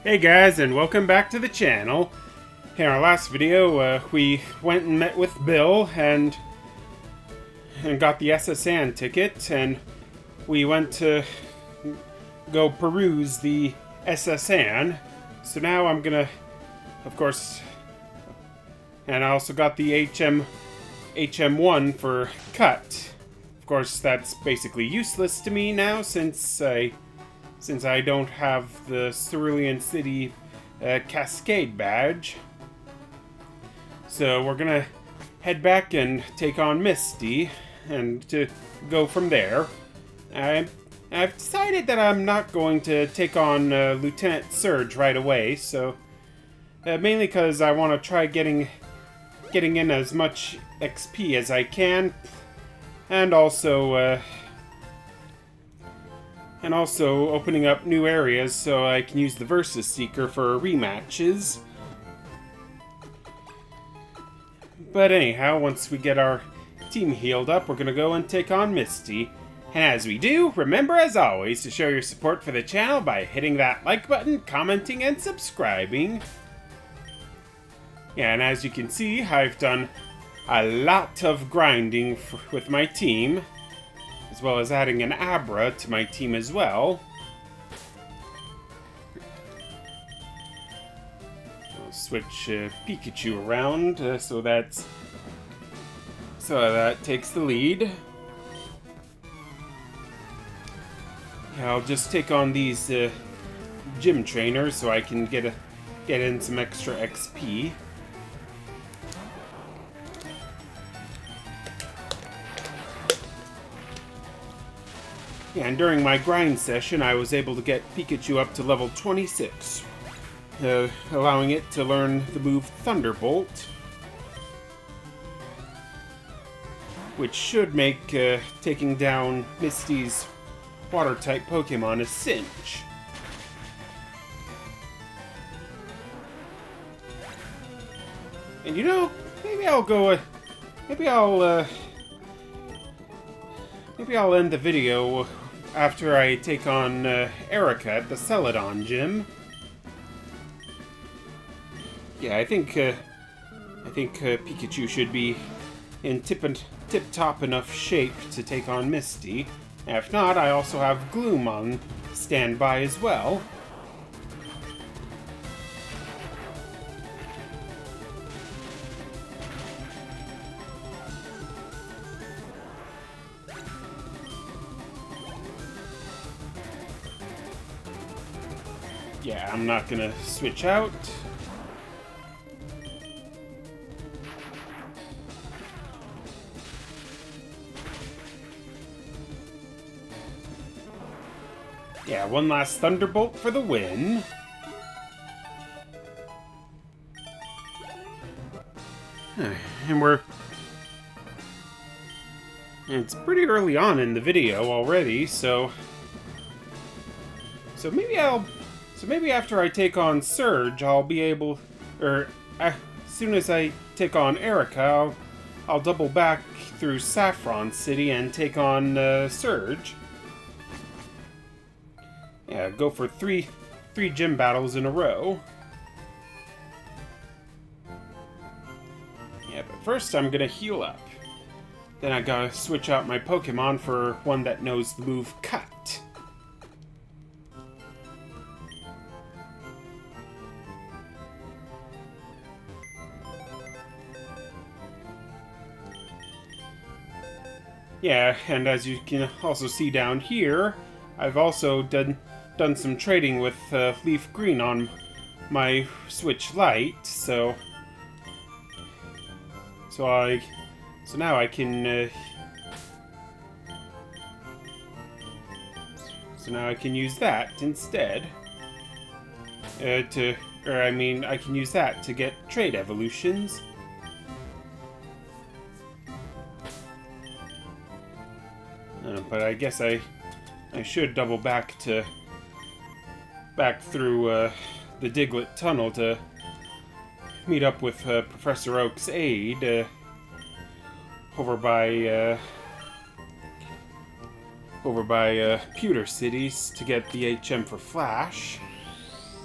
Hey guys, and welcome back to the channel. In our last video, we went and met with Bill and got the SSN ticket, and we went to go peruse the SSN. So now I'm gonna, of course, and I also got the HM1 for cut. Of course, that's basically useless to me now since I don't have the Cerulean City Cascade badge. So we're gonna head back and take on Misty and to go from there. I've decided that I'm not going to take on Lieutenant Surge right away, so mainly because I want to try getting in as much XP as I can, and also opening up new areas so I can use the Versus Seeker for rematches. But anyhow, once we get our team healed up, we're gonna go and take on Misty. And as we do, remember as always to show your support for the channel by hitting that like button, commenting, and subscribing. Yeah, and as you can see, I've done a lot of grinding with my team, as well as adding an Abra to my team as well. I'll switch Pikachu around so that takes the lead. Yeah, I'll just take on these gym trainers so I can get in some extra XP. And during my grind session, I was able to get Pikachu up to level 26, allowing it to learn the move Thunderbolt, which should make taking down Misty's Water-type Pokemon a cinch. And you know, maybe I'll end the video after I take on Erica at the Celadon gym. Yeah, I think Pikachu should be in tip-top enough shape to take on Misty. If not, I also have Gloom on standby as well. Yeah, I'm not gonna switch out. Yeah, one last Thunderbolt for the win. And it's pretty early on in the video already, so maybe after I take on Surge, I'll be able, as soon as I take on Erica, I'll double back through Saffron City and take on Surge. Yeah, go for three gym battles in a row. Yeah, but first I'm gonna heal up. Then I gotta switch out my Pokemon for one that knows the move Cut. Yeah, and as you can also see down here, I've also done some trading with Leaf Green on my Switch Lite, so now I can use that instead I can use that to get trade evolutions. But I guess I should double back through the Diglett Tunnel to meet up with Professor Oak's aide over by Pewter Cities to get the HM for Flash.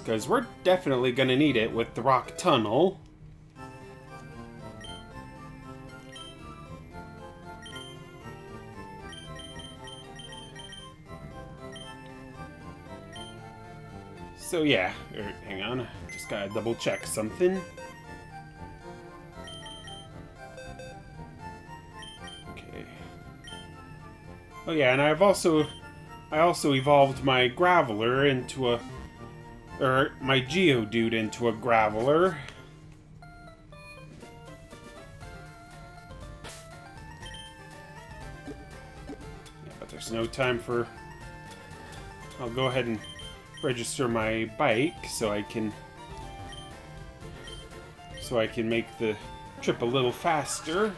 Because we're definitely going to need it with the rock tunnel. So yeah, hang on, just gotta double check something. Okay. Oh yeah, and I also evolved my Graveler into my Geodude into a Graveler. Yeah, but there's no time for... I'll go ahead and register my bike so I can make the trip a little faster.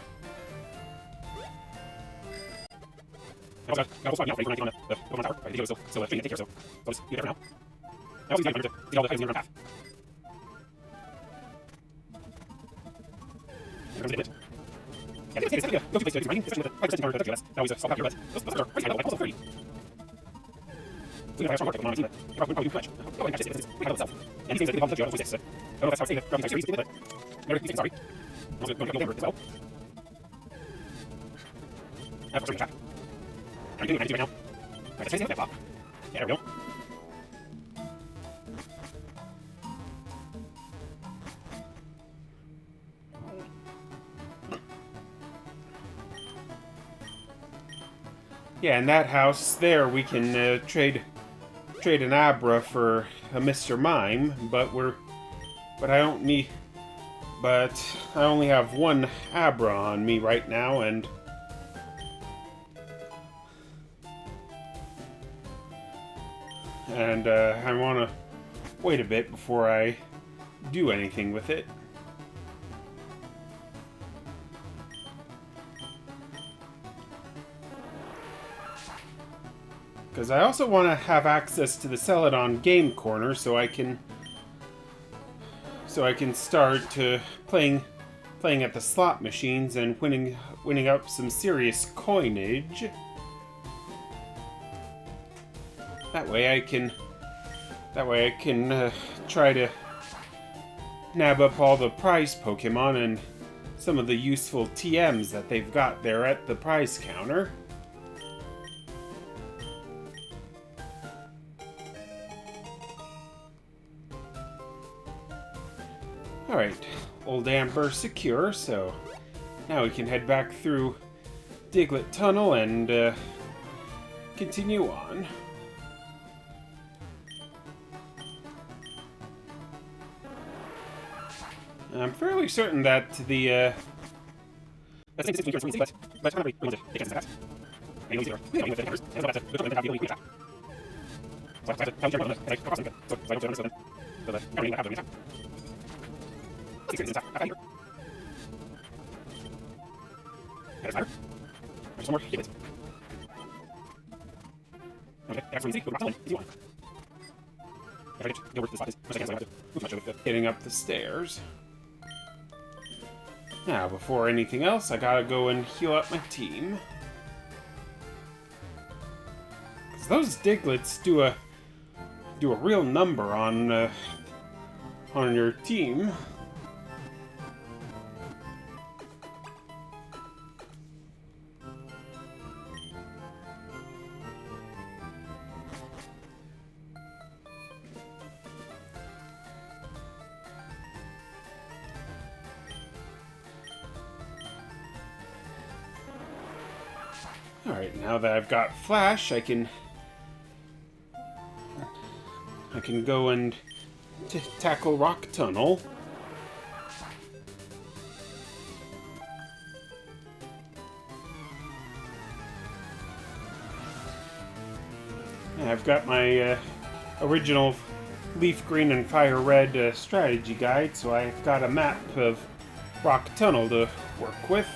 Yeah, in that house there, we can trade an Abra for a Mr. Mime, but I only have one Abra on me right now, and I want to wait a bit before I do anything with it. Because I also want to have access to the Celadon game corner so I can start playing at the slot machines and winning up some serious coinage. That way I can try to nab up all the prize Pokemon and some of the useful TMs that they've got there at the prize counter. Alright, Old Amber secure, so now we can head back through Diglett Tunnel and continue on. I'm fairly certain that the getting up the stairs. Now, before anything else, I gotta go and heal up my team. Because those Diglets do a real number on your team. Alright, now that I've got Flash, I can go and tackle Rock Tunnel. And I've got my original Leaf Green and Fire Red strategy guide, so I've got a map of Rock Tunnel to work with.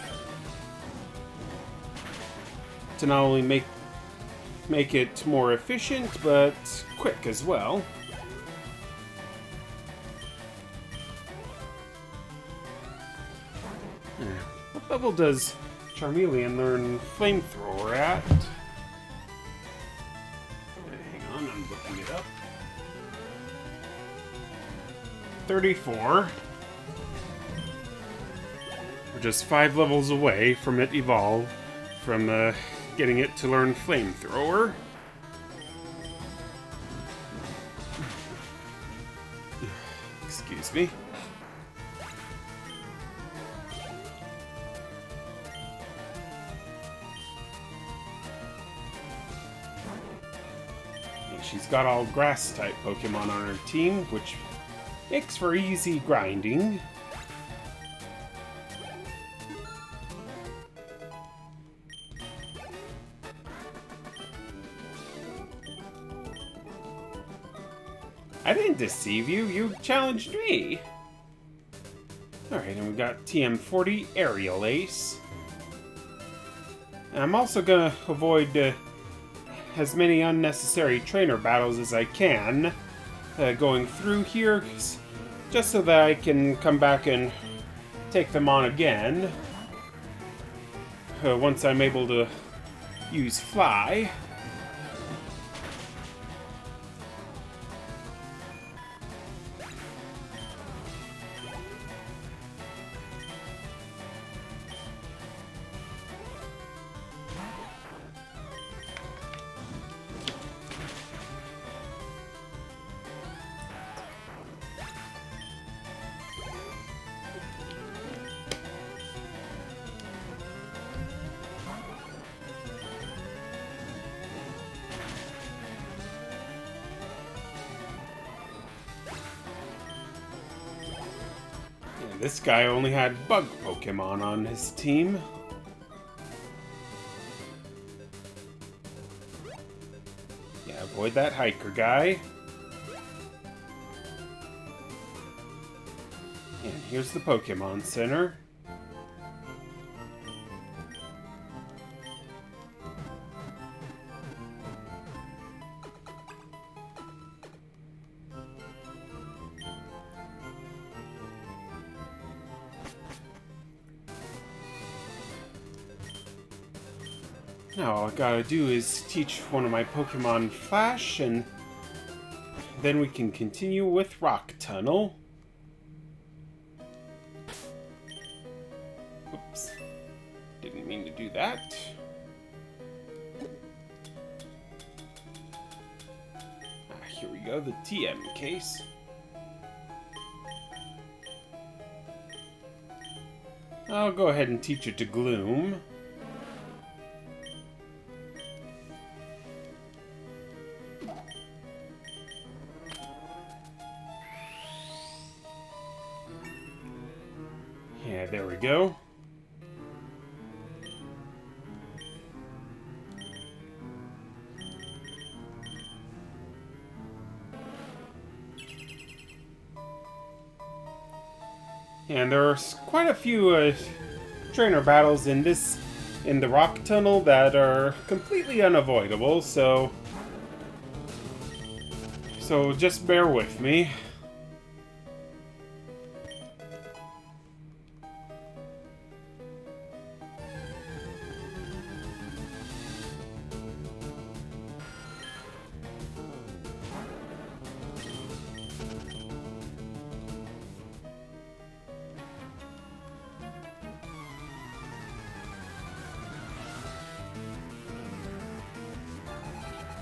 To not only make it more efficient, but quick as well. What level does Vermillion learn Flamethrower at? Hang on, I'm looking it up. 34. We're just 5 levels away from it from getting it to learn Flamethrower. Excuse me. She's got all grass-type Pokemon on her team, which makes for easy grinding. I didn't deceive you, you challenged me! Alright, and we got TM40 Aerial Ace. And I'm also gonna avoid as many unnecessary trainer battles as I can going through here, just so that I can come back and take them on again once I'm able to use Fly. This guy only had bug Pokemon on his team. Yeah, avoid that hiker guy. And here's the Pokemon Center. Now all I gotta do is teach one of my Pokemon Flash, and then we can continue with Rock Tunnel. Oops. Didn't mean to do that. Here we go, the TM case. I'll go ahead and teach it to Gloom. Yeah, there we go. And there's quite a few trainer battles in the Rock Tunnel that are completely unavoidable, so just bear with me.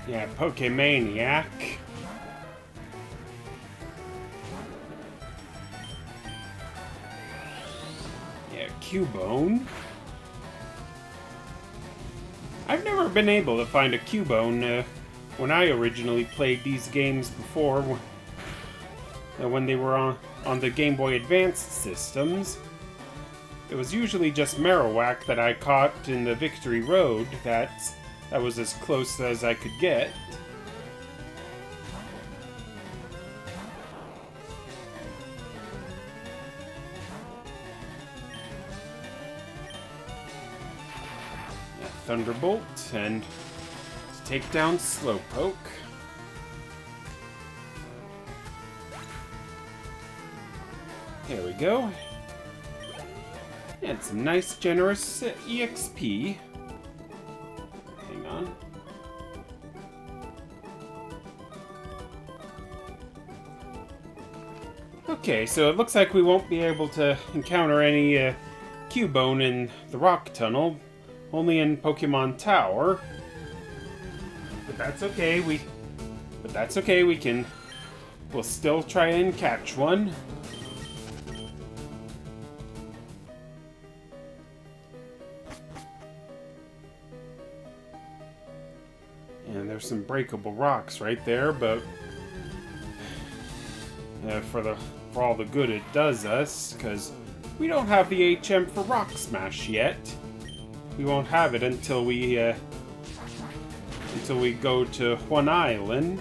Yeah, Pokemaniac. Yeah, Cubone. I've never been able to find a Cubone when I originally played these games before, when they were on the Game Boy Advance systems. It was usually just Marowak that I caught in the Victory Road. That was as close as I could get. Yeah, Thunderbolt, and to take down Slowpoke. There we go. And some nice, generous EXP. Hang on. Okay, so it looks like we won't be able to encounter any Cubone in the rock tunnel, only in Pokemon Tower. But that's okay. We'll still try and catch one. And there's some breakable rocks right there, but for all the good it does us, because we don't have the HM for Rock Smash yet. We won't have it until we go to One Island.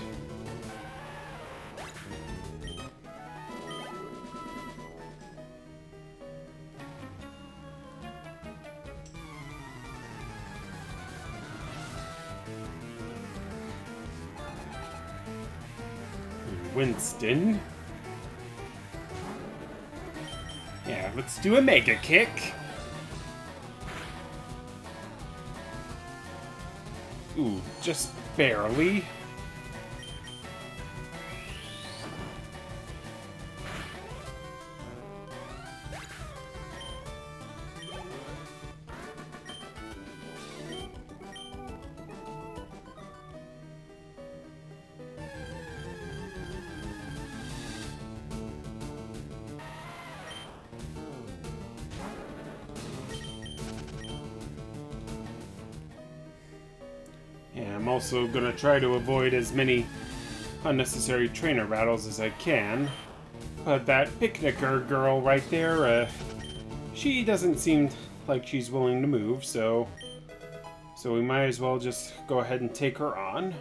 Winston. Yeah, let's do a Mega Kick. Ooh, just barely. I'm also gonna try to avoid as many unnecessary trainer battles as I can. But that picnicker girl right there, she doesn't seem like she's willing to move, so we might as well just go ahead and take her on.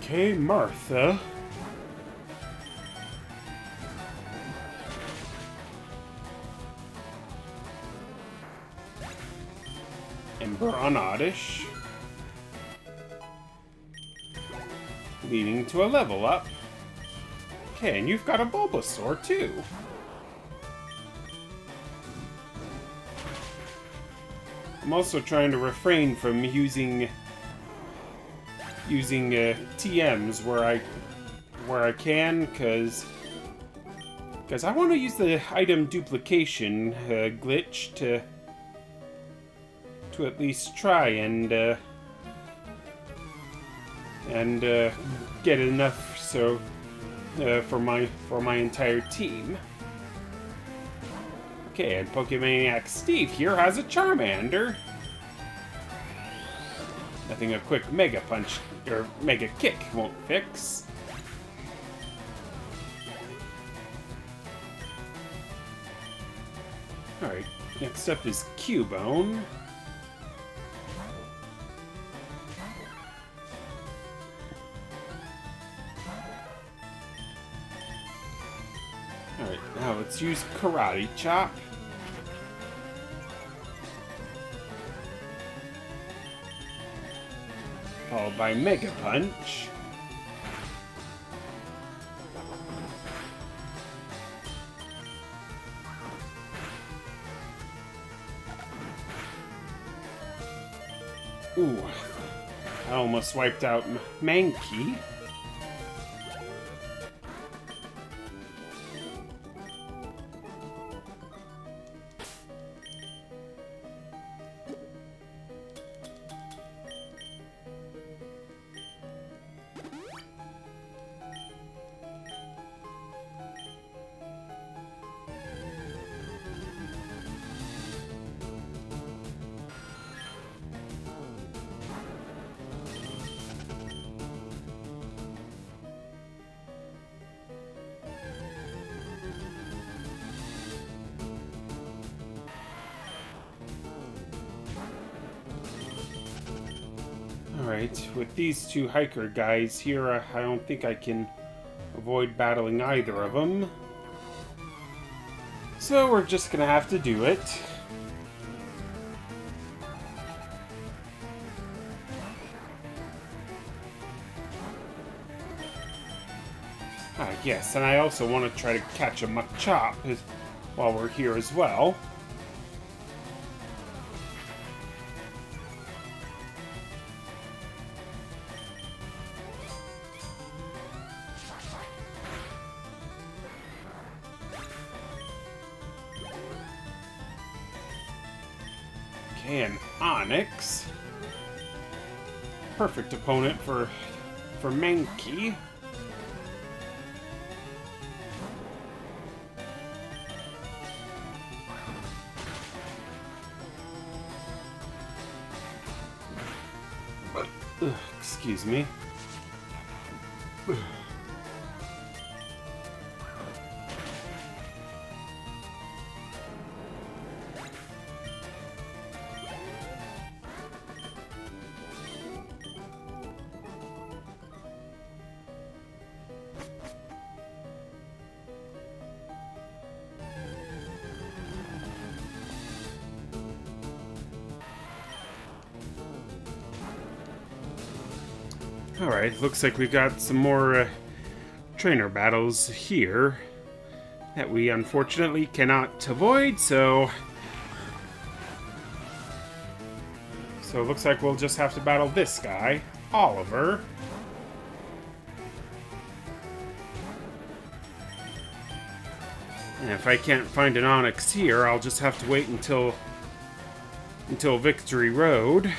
Okay, Martha. Ember on Oddish. Leading to a level up. Okay, and you've got a Bulbasaur too. I'm also trying to refrain from using TMs where I can, because I want to use the item duplication glitch to at least try and get enough so for my entire team. Okay, and Pokemaniac Steve here has a Charmander. Nothing a quick Mega Punch or Mega Kick won't fix. Alright, next up is Cubone. Alright, now let's use Karate Chop. Followed by Mega Punch. Ooh, I almost wiped out Mankey. Alright, with these two hiker guys here, I don't think I can avoid battling either of them. So we're just gonna have to do it. Ah, yes, and I also want to try to catch a Machop while we're here as well. Okay, an Onyx. Perfect opponent for Mankey. Excuse me. Alright, looks like we've got some more trainer battles here that we unfortunately cannot avoid, so it looks like we'll just have to battle this guy, Oliver. And if I can't find an Onyx here, I'll just have to wait until Victory Road.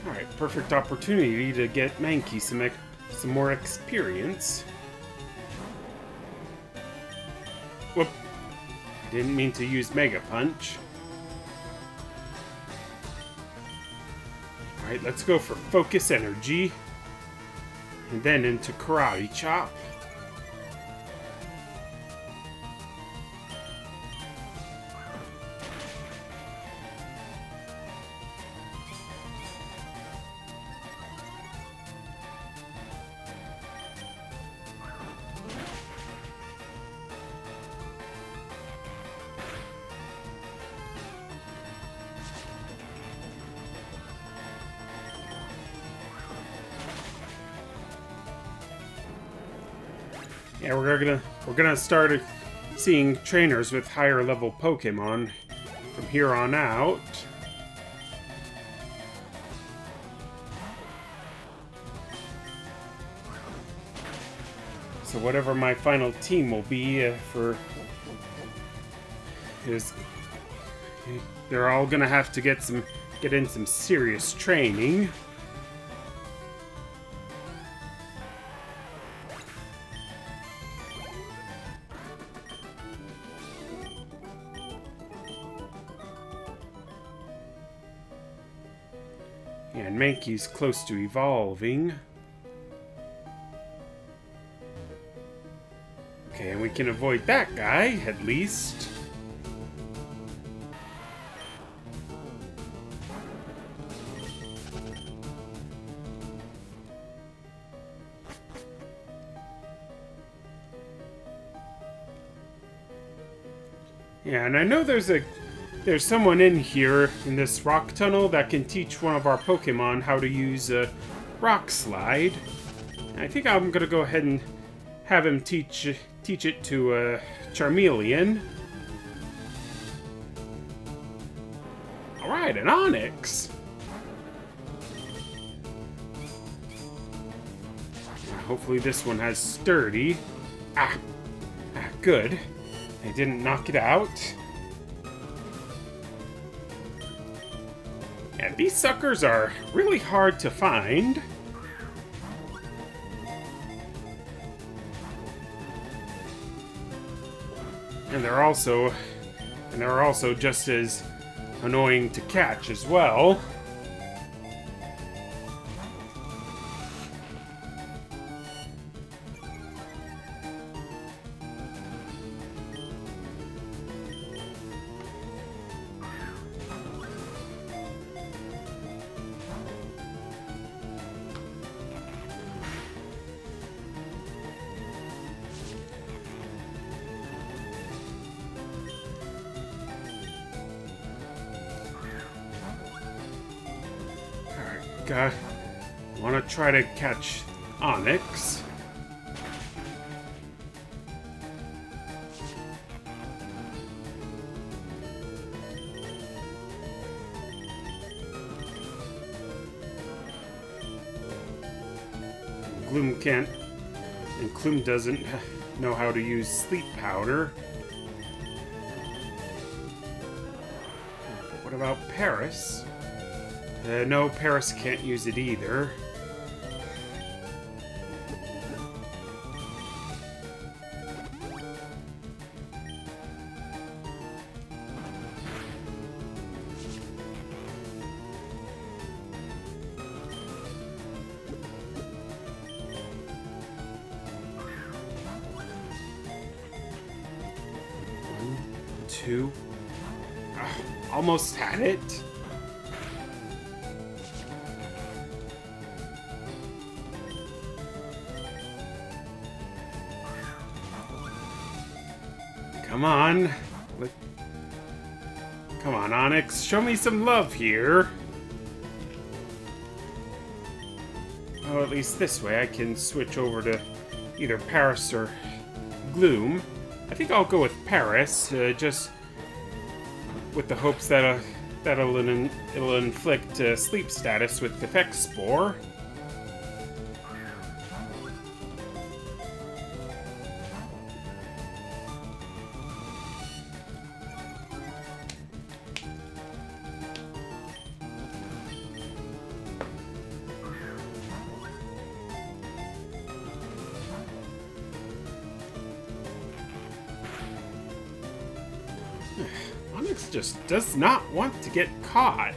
Alright, perfect opportunity to get Mankey some more experience. Whoop. Didn't mean to use Mega Punch. Alright, let's go for Focus Energy. And then into Karate Chop. Yeah, we're gonna start seeing trainers with higher level Pokemon from here on out. So whatever my final team will be they're all gonna have to get in some serious training. And Mankey's close to evolving. Okay, and we can avoid that guy, at least. Yeah, and I know there's someone in here in this rock tunnel that can teach one of our Pokemon how to use a Rock Slide. And I think I'm gonna go ahead and have him teach it to Charmeleon. Alright, an Onyx! Hopefully this one has Sturdy. Good. I didn't knock it out. Yeah, these suckers are really hard to find. And they're also just as annoying to catch as well. want to try to catch Onyx. Gloom can't, and Gloom doesn't know how to use sleep powder. What about Paris? No, Paris can't use it either. Two. Almost had it. Come on. Come on, Onyx. Show me some love here. Oh, at least this way I can switch over to either Paris or Gloom. I think I'll go with Paris, just with the hopes that it'll inflict sleep status with Effect Spore. Onyx just does not want to get caught.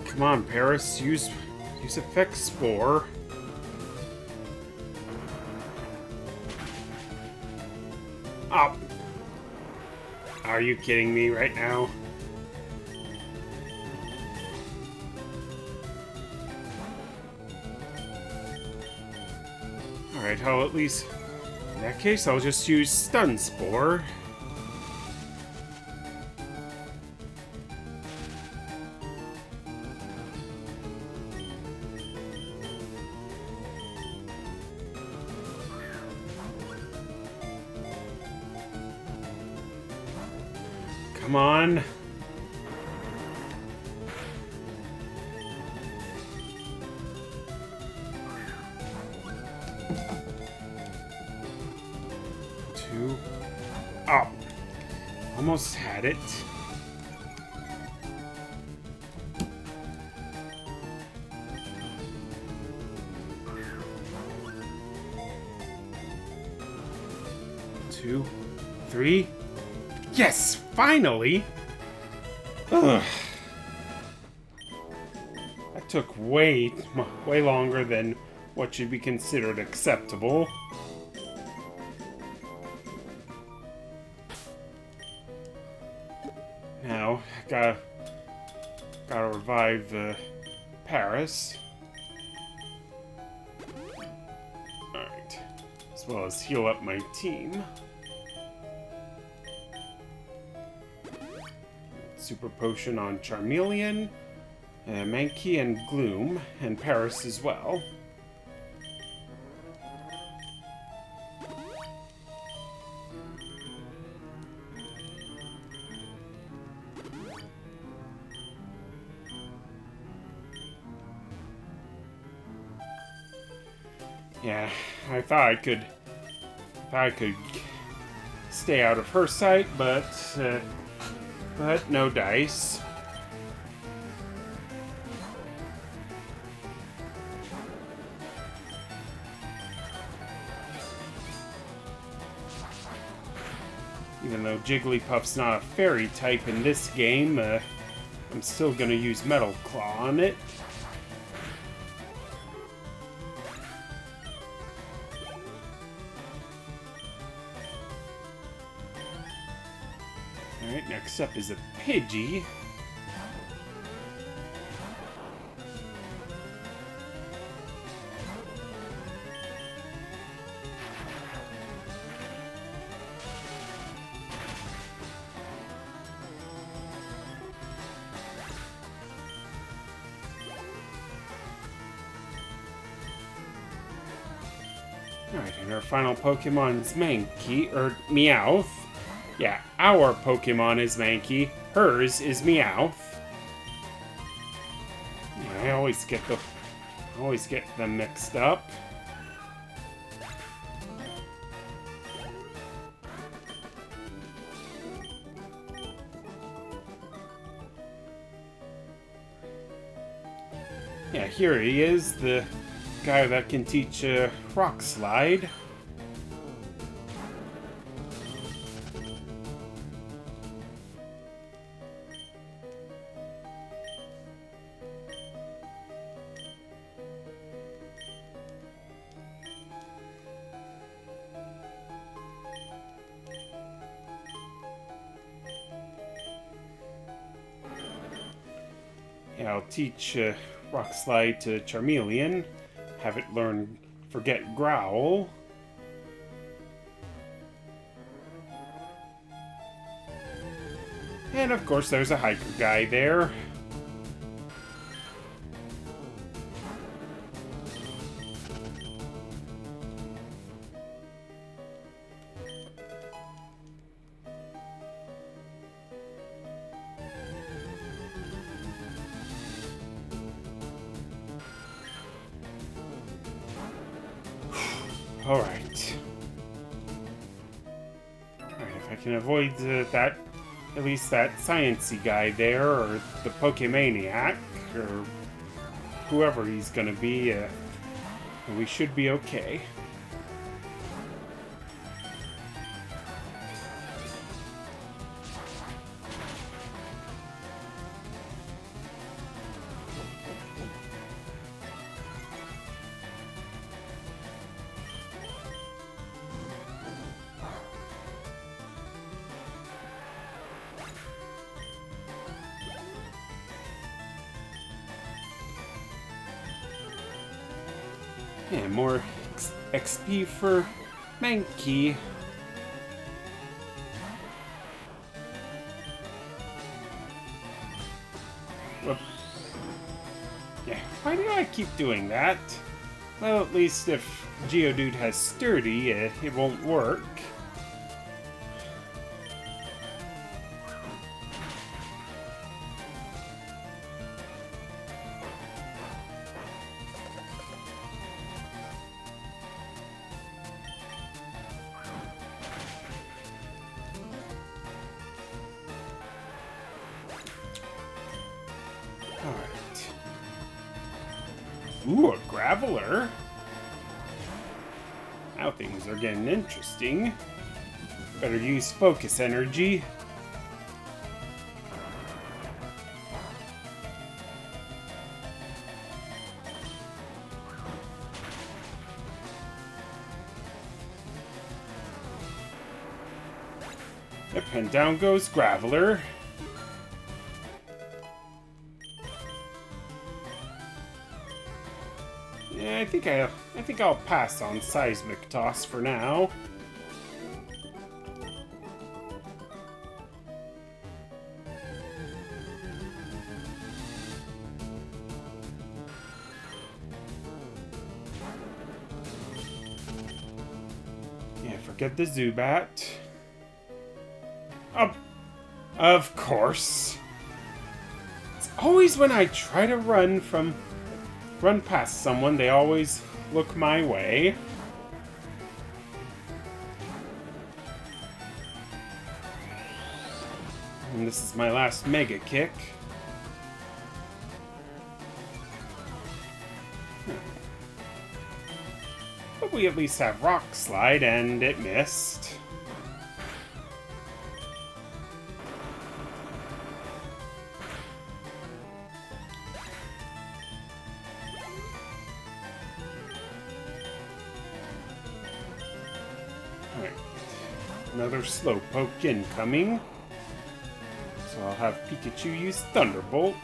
Come on, Paris, use Effect Spore. Up. Are you kidding me right now? Alright, I'll at least... in that case, I'll just use Stun Spore. Come on. Two. Up. Almost had it. Two. Three. Yes, finally! Ugh. That took way longer than what should be considered acceptable. Now, gotta revive Paris. Alright. As well as heal up my team. Super Potion on Vermillion, Mankey and Gloom, and Paris as well. Yeah, I thought I could stay out of her sight, but no dice. Even though Jigglypuff's not a fairy type in this game, I'm still gonna use Metal Claw on it. Alright, next up is a Pidgey. Alright, and our final Pokemon is Mankey, or Meowth. Yeah, our Pokemon is Mankey. Hers is Meowth. Yeah, I always get them mixed up. Yeah, here he is, the guy that can teach Rock Slide. Yeah, I'll teach Rock Slide to Charmeleon, have it learn Forget Growl. And of course there's a hiker guy there. Alright. Alright, if I can avoid at least that sciencey guy there, or the Pokemaniac, or whoever he's gonna be, we should be okay. Yeah, more XP for Mankey. Whoop. Yeah, why do I keep doing that? Well, at least if Geodude has Sturdy, it won't work. Alright. Ooh, a Graveler. Now things are getting interesting. Better use Focus Energy. Yep, and down goes Graveler. Yeah, I think I'll pass on Seismic Toss for now. Yeah, forget the Zubat. Of course. It's always when I try to run past someone, they always look my way. And this is my last Mega Kick. But we at least have Rock Slide, and it missed. Alright, another Slowpoke incoming. So I'll have Pikachu use Thunderbolt.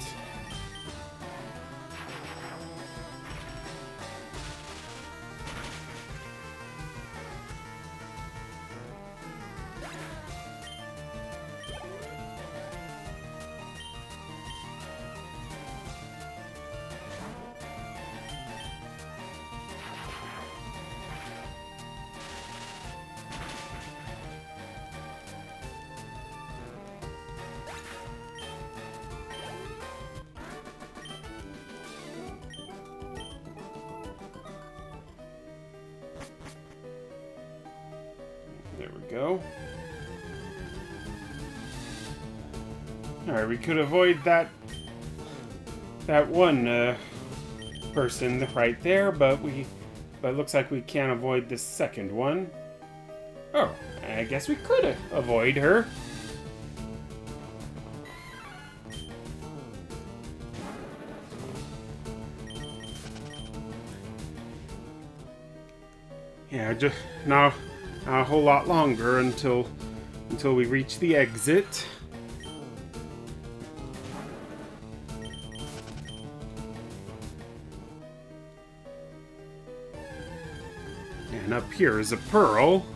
go. Alright, we could avoid that one person right there, but it looks like we can't avoid this second one. Oh, I guess we could avoid her. Yeah, just now a whole lot longer until we reach the exit. And up here is a pearl.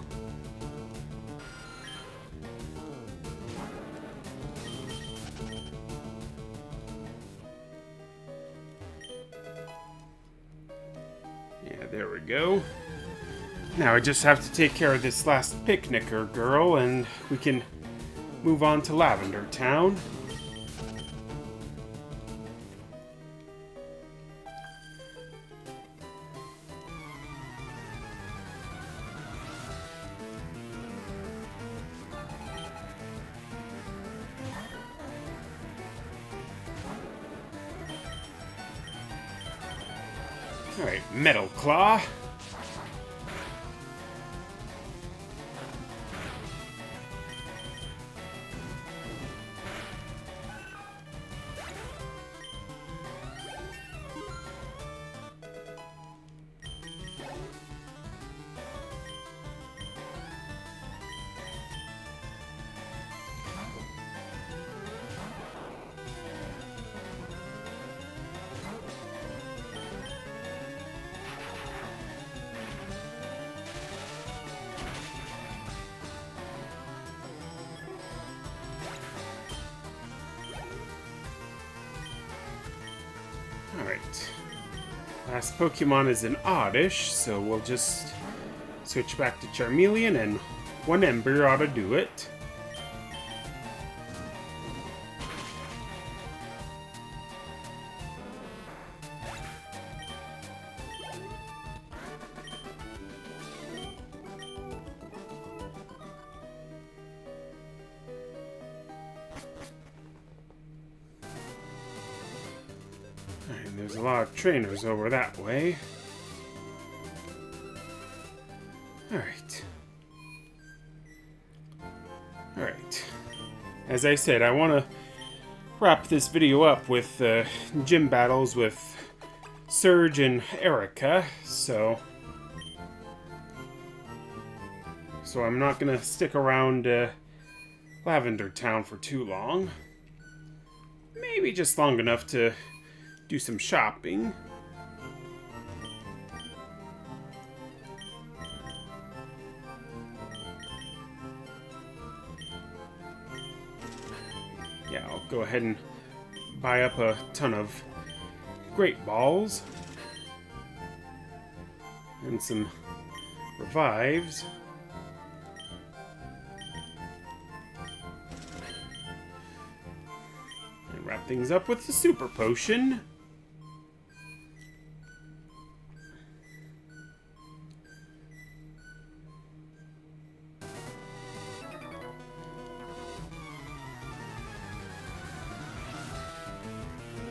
Yeah, there we go. Now I just have to take care of this last picnicker girl, and we can move on to Lavender Town. Alright, Metal Claw. Alright. Last Pokemon is an Oddish, so we'll just switch back to Charmeleon, and one Ember ought to do it. And there's a lot of trainers over that way. Alright. Alright. As I said, I want to wrap this video up with gym battles with Surge and Erica, so I'm not going to stick around Lavender Town for too long. Maybe just long enough to do some shopping. Yeah, I'll go ahead and buy up a ton of Great Balls and some revives. And wrap things up with the Super Potion.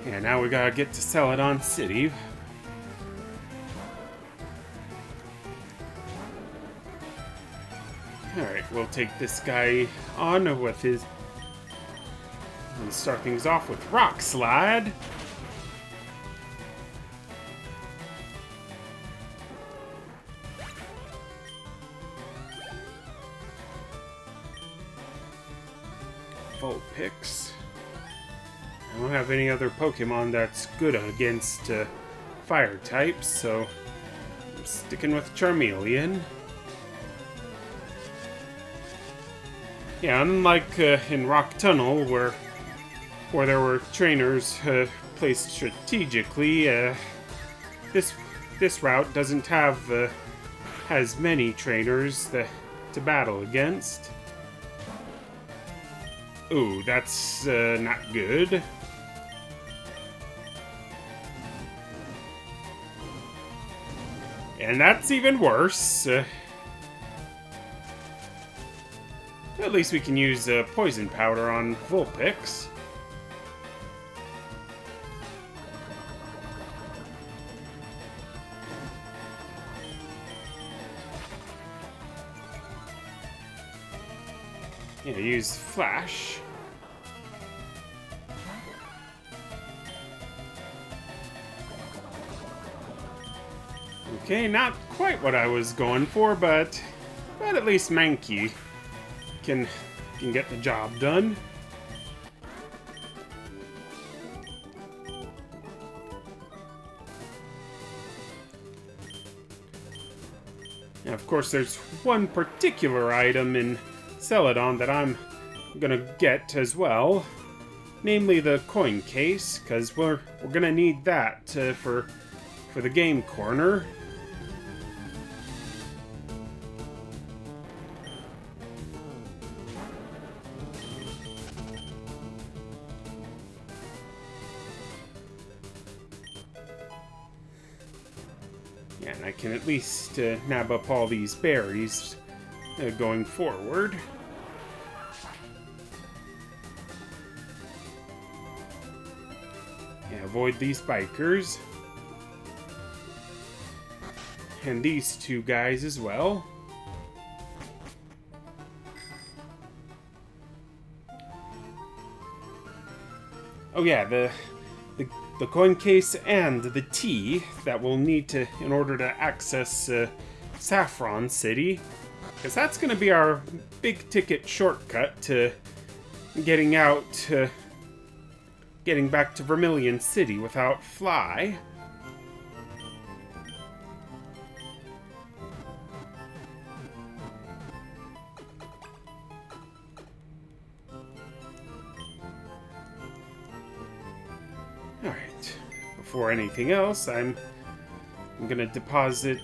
Yeah, now we gotta get to Celadon City. Alright, we'll take this guy on with his... and start things off with Rock Slide. Vulpix. I don't have any other Pokemon that's good against fire types, so I'm sticking with Charmeleon. Yeah, unlike in Rock Tunnel, where there were trainers placed strategically, this route doesn't have as many trainers to battle against. Ooh, that's not good. And that's even worse. at least we can use poison powder on Vulpix. Yeah, use Flash. Okay, not quite what I was going for, but at least Mankey can get the job done. Now, of course, there's one particular item in Celadon that I'm gonna get as well, namely the coin case, because we're gonna need that for the game corner. Yeah, and I can at least nab up all these berries going forward. Yeah, avoid these bikers. And these two guys as well. Oh yeah, the coin case and the tea that we'll need to in order to access Saffron City, because that's going to be our big ticket shortcut to getting back to Vermillion City without Fly. Before anything else, I'm gonna deposit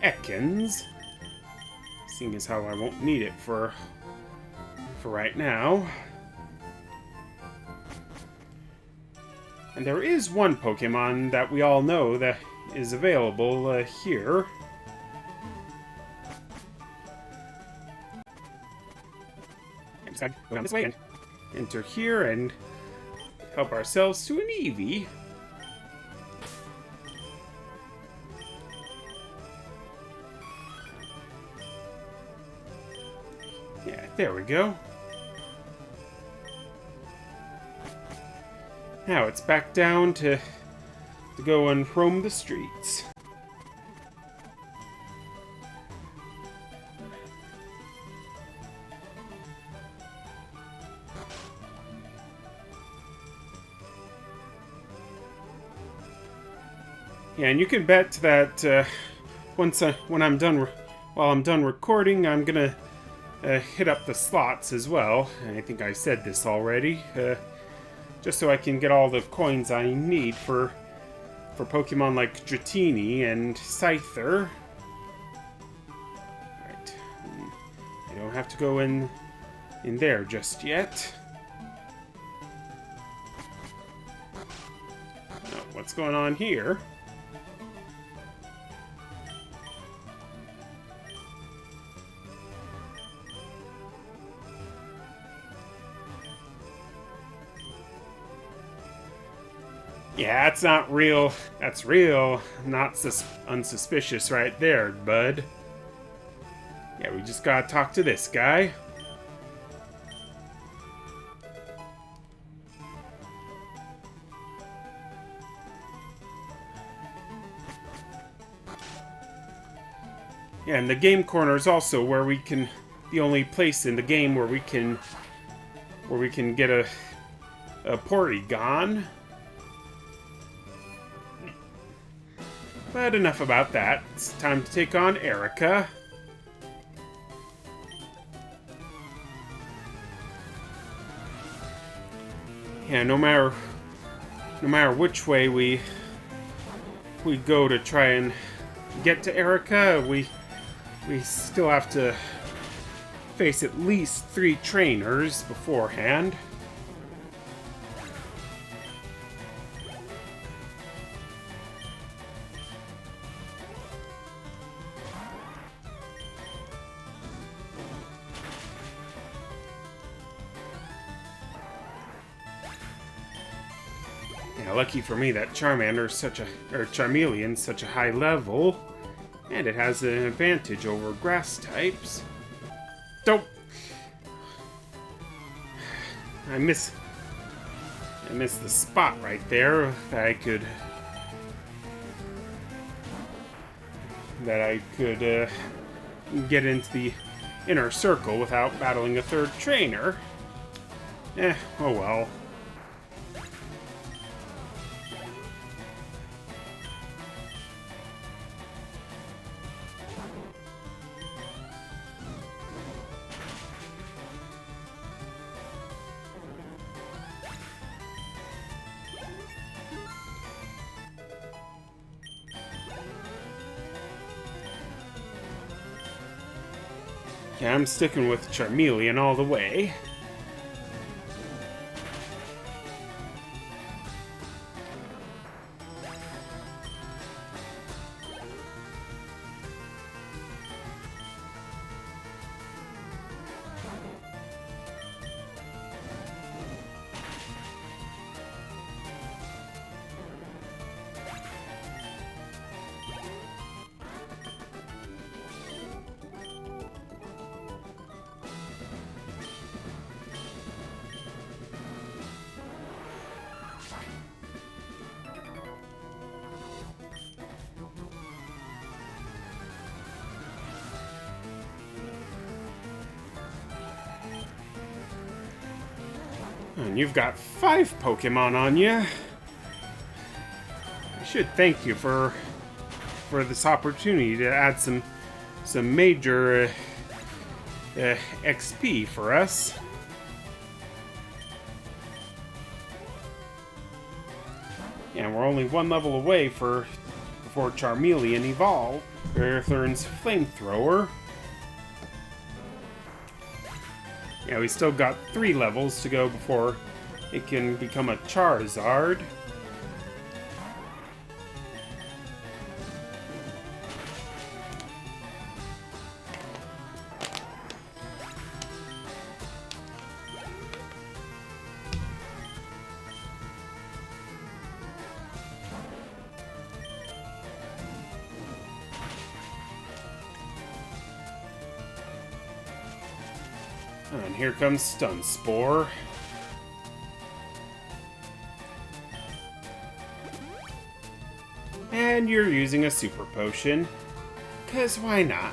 Ekans, seeing as how I won't need it for right now. And there is one Pokemon that we all know that is available here. I'm just gonna go down this way and enter here and help ourselves to an Eevee. Yeah, there we go. Now it's back down to go and roam the streets. Yeah, and you can bet that while I'm done recording, I'm gonna hit up the slots as well. I think I said this already, just so I can get all the coins I need for Pokemon like Dratini and Scyther. Right, I don't have to go in there just yet. Oh, what's going on here? Yeah, that's not real. That's real. Not unsuspicious right there, bud. Yeah, we just gotta talk to this guy. Yeah, and the game corner is also where we can, the only place in the game where we can get a Porygon. But enough about that. It's time to take on Erica. Yeah, no matter which way we go to try and get to Erica, we still have to face at least 3 trainers beforehand. Yeah, lucky for me that Charmeleon's such a high level, and it has an advantage over grass types. So, I miss the spot right there that I could get into the inner circle without battling a third trainer. Oh well. Yeah, I'm sticking with Charmeleon all the way. And you've got 5 Pokemon on you. I should thank you for this opportunity to add some major XP for us. And we're only 1 level away before Charmeleon learns Flamethrower. Yeah, we still got 3 levels to go before it can become a Charizard. And here comes Stun Spore. And you're using a Super Potion, 'cause why not?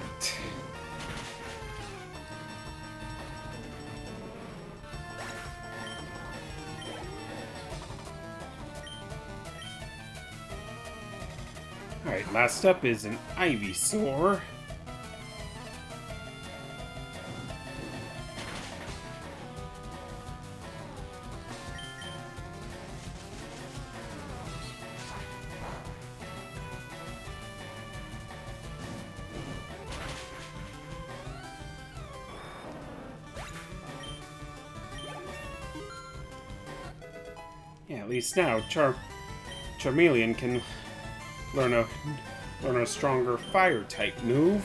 Alright, last up is an Ivysaur. Yeah, at least now Charmeleon can learn a stronger fire type move.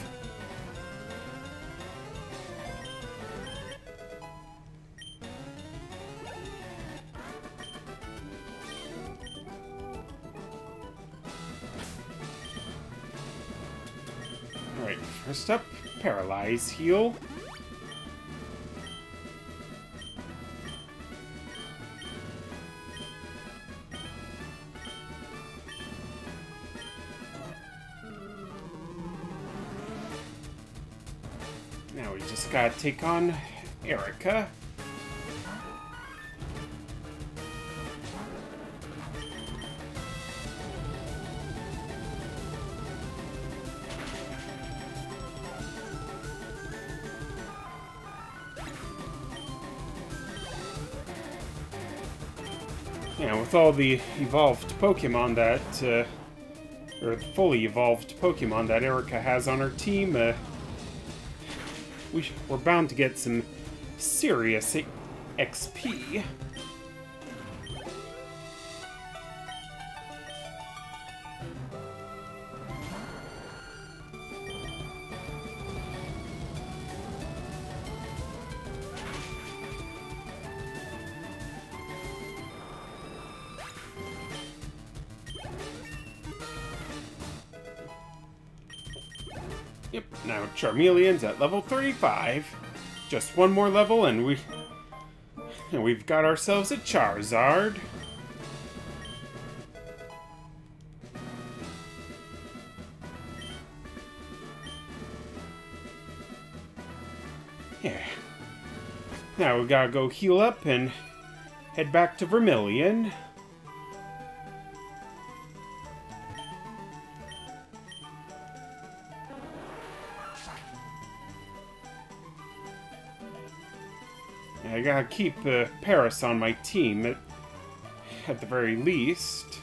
Alright, first up, Paralyze Heal. Now we just gotta take on Erica. Yeah, with all the evolved Pokemon that, or the fully evolved Pokemon that Erica has on her team, we're bound to get some serious XP. Yep, now Charmeleon's at level 35. Just one more level and we've got ourselves a Charizard. Yeah. Now we gotta go heal up and head back to Vermillion. I gotta keep Paris on my team at the very least.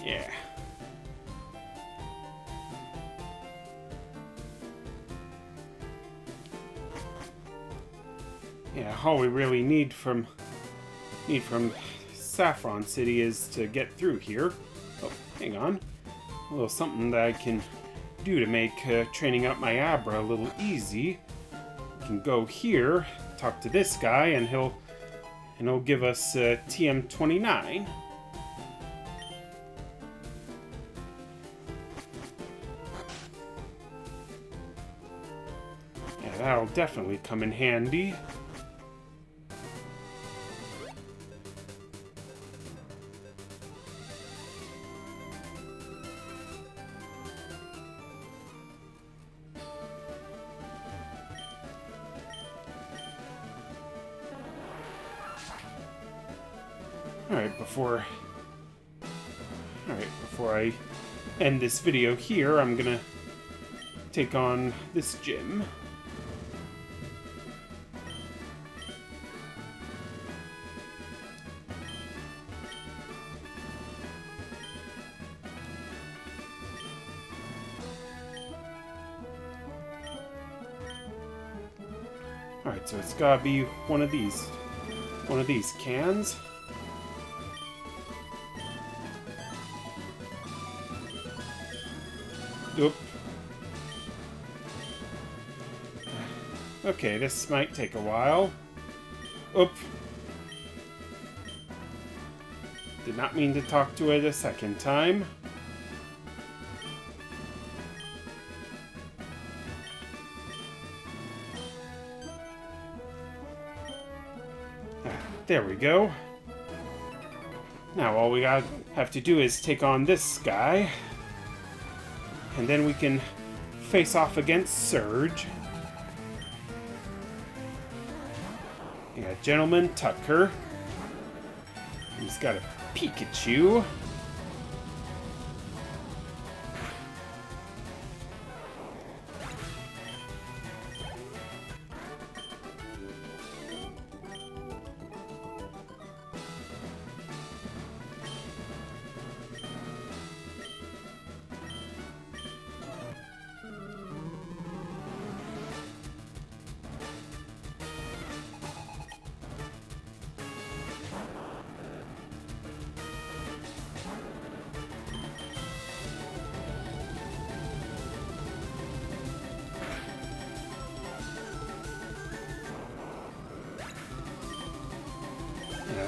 Yeah. Yeah, all we really need from Saffron City is to get through here. Oh, hang on. A little something that I can do to make training up my Abra a little easy. I can go here, talk to this guy, and he'll give us TM29. Yeah, that'll definitely come in handy. Alright, before I end this video here, I'm gonna take on this gym. Alright, so it's gotta be one of these cans. Oop. Okay, this might take a while. Oop. Did not mean to talk to it a second time. There we go. Now all we have to do is take on this guy. And then we can face off against Surge. Yeah, Gentleman Tucker. He's got a Pikachu.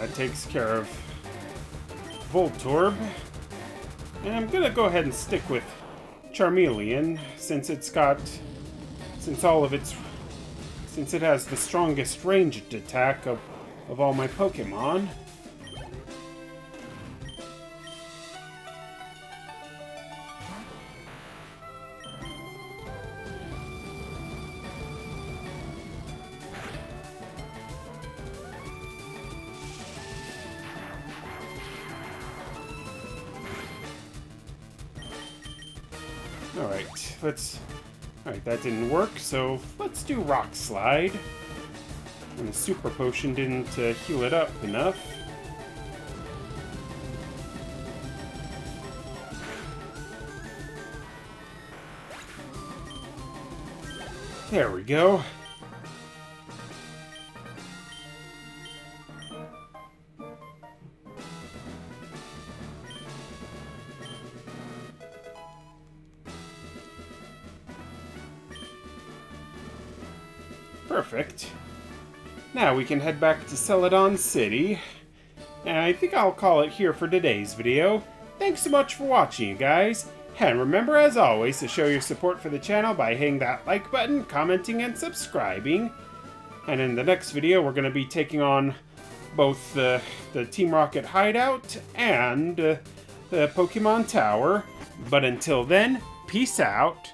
That takes care of Voltorb. And I'm gonna go ahead and stick with Charmeleon since it has the strongest ranged attack of all my Pokemon. Alright, that didn't work, so let's do Rock Slide. And the Super Potion didn't heal it up enough. There we go. Perfect. Now we can head back to Celadon City. And I think I'll call it here for today's video. Thanks so much for watching, you guys. And remember, as always, to show your support for the channel by hitting that like button, commenting, and subscribing. And in the next video, we're going to be taking on both the Team Rocket hideout and the Pokemon Tower. But until then, peace out.